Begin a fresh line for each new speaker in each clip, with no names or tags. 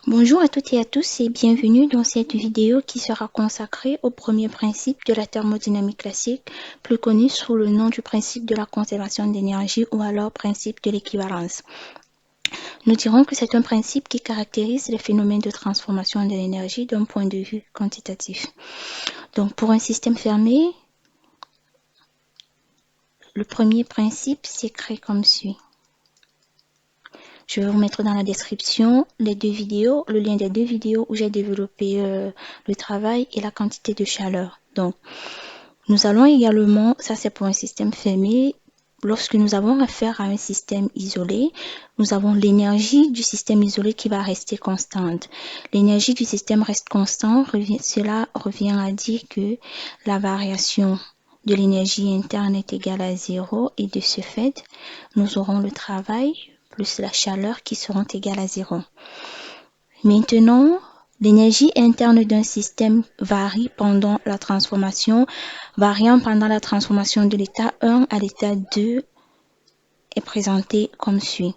Bonjour à toutes et à tous et bienvenue dans cette vidéo qui sera consacrée au premier principe de la thermodynamique classique, plus connu sous le nom du principe de la conservation d'énergie ou alors principe de l'équivalence. Nous dirons que c'est un principe qui caractérise les phénomènes de transformation de l'énergie d'un point de vue quantitatif. Donc pour un système fermé, le premier principe s'écrit comme suit. Je vais vous mettre dans la description les deux vidéos, le lien des deux vidéos où j'ai développé le travail et la quantité de chaleur. Donc, nous allons également, ça c'est pour un système fermé, lorsque nous avons affaire à un système isolé, nous avons l'énergie du système isolé qui va rester constante. L'énergie du système reste constante, cela revient à dire que la variation de l'énergie interne est égale à 0 et de ce fait, nous aurons le travail plus la chaleur qui seront égales à 0. Maintenant, l'énergie interne d'un système varie pendant la transformation, variant pendant la transformation de l'état 1 à l'état 2 est présentée comme suit.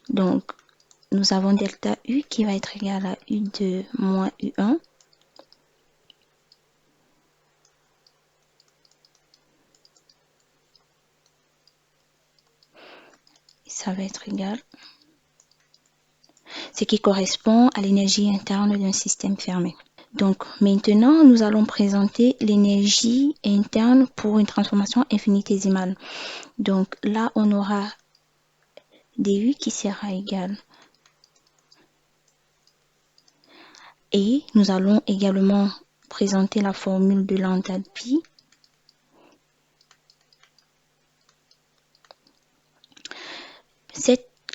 Donc, nous avons delta U qui va être égal à U2 moins U1. Ça va être égal. Ce qui correspond à l'énergie interne d'un système fermé. Donc maintenant, nous allons présenter l'énergie interne pour une transformation infinitésimale. Donc là, on aura dU qui sera égal. Et nous allons également présenter la formule de l'enthalpie.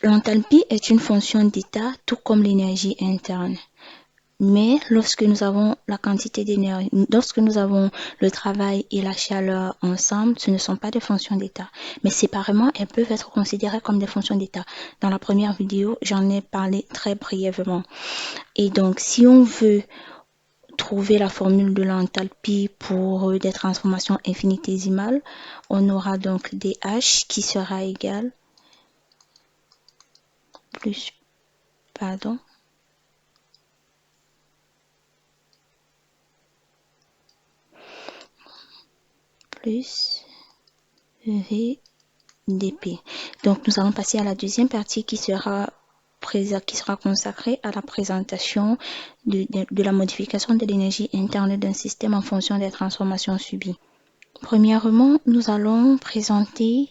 L'enthalpie est une fonction d'état, tout comme l'énergie interne. Mais lorsque nous avons la quantité d'énergie, lorsque nous avons le travail et la chaleur ensemble, ce ne sont pas des fonctions d'état. Mais séparément, elles peuvent être considérées comme des fonctions d'état. Dans la première vidéo, j'en ai parlé très brièvement. Et donc, si on veut trouver la formule de l'enthalpie pour des transformations infinitésimales, on aura donc dH qui sera égal plus, pardon, plus V dP. Donc, nous allons passer à la deuxième partie qui sera consacrée à la présentation de la modification de l'énergie interne d'un système en fonction des transformations subies. Premièrement, nous allons présenter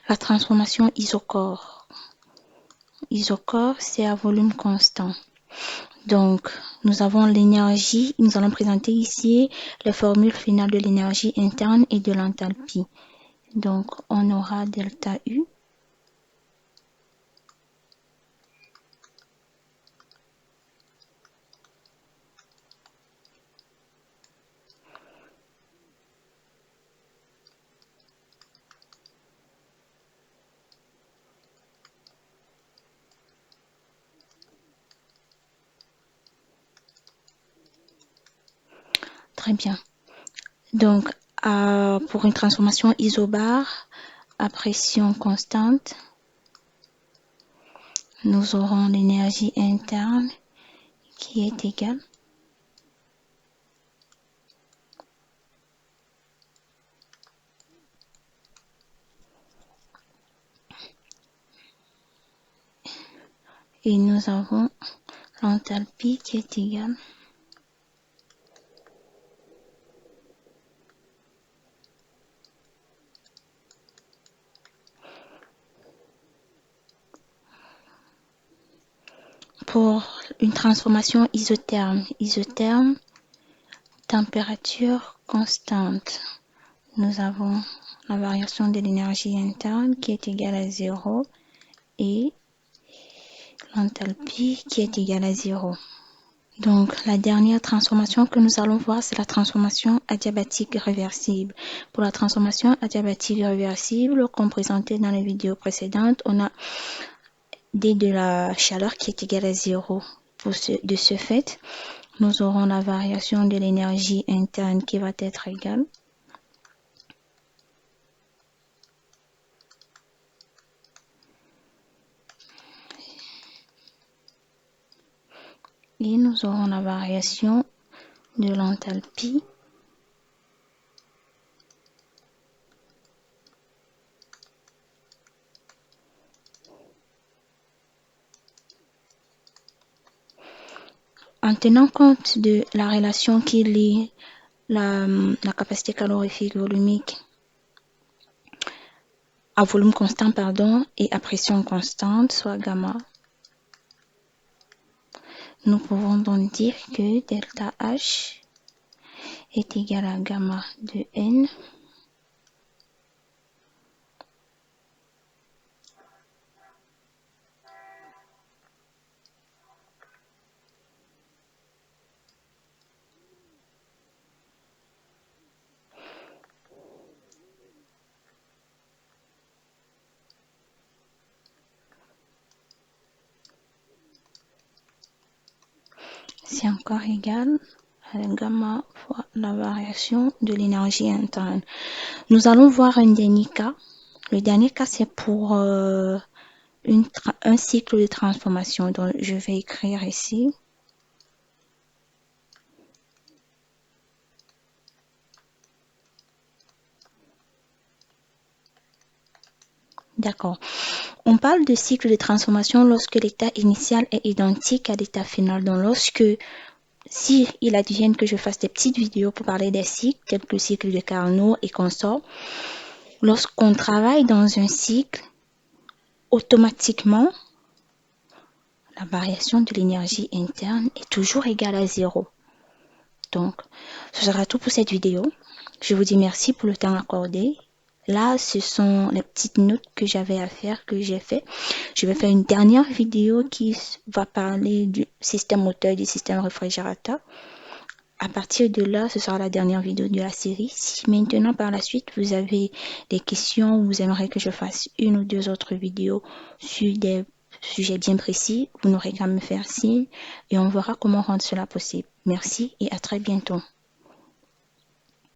la transformation isochore. Isochore, c'est à volume constant. Donc, nous avons l'énergie, nous allons présenter ici les formules finales de l'énergie interne et de l'enthalpie. Donc, on aura delta U Très bien. Donc, pour une transformation isobare à pression constante, nous aurons l'énergie interne qui est égale et nous avons l'enthalpie qui est égale pour une transformation isotherme. Isotherme, température constante. Nous avons la variation de l'énergie interne qui est égale à 0 et l'enthalpie qui est égale à 0. Donc, la dernière transformation que nous allons voir, c'est la transformation adiabatique réversible. Pour la transformation adiabatique réversible, comme présenté dans les vidéos précédentes, on a D de la chaleur qui est égale à 0. De ce fait, nous aurons la variation de l'énergie interne qui va être égale Et nous aurons la variation de l'enthalpie. En tenant compte de la relation qui lie la capacité calorifique volumique à volume constant, et à pression constante, soit gamma, nous pouvons donc dire que delta H est égal à gamma de N c'est encore égal à gamma fois la variation de l'énergie interne. Nous allons voir un dernier cas. Le dernier cas, c'est pour un cycle de transformation. Donc, je vais écrire ici. D'accord. On parle de cycle de transformation lorsque l'état initial est identique à l'état final. Donc, si il advienne que je fasse des petites vidéos pour parler des cycles, tels que le cycle de Carnot et consorts, lorsqu'on travaille dans un cycle, automatiquement, la variation de l'énergie interne est toujours égale à 0. Donc, ce sera tout pour cette vidéo. Je vous dis merci pour le temps accordé. Là, ce sont les petites notes que j'avais à faire, que j'ai fait. Je vais faire une dernière vidéo qui va parler du système moteur, du système réfrigérateur. À partir de là, ce sera la dernière vidéo de la série. Si maintenant, par la suite, vous avez des questions ou vous aimeriez que je fasse une ou deux autres vidéos sur des sujets bien précis, vous n'aurez qu'à me faire signe et on verra comment rendre cela possible. Merci et à très bientôt.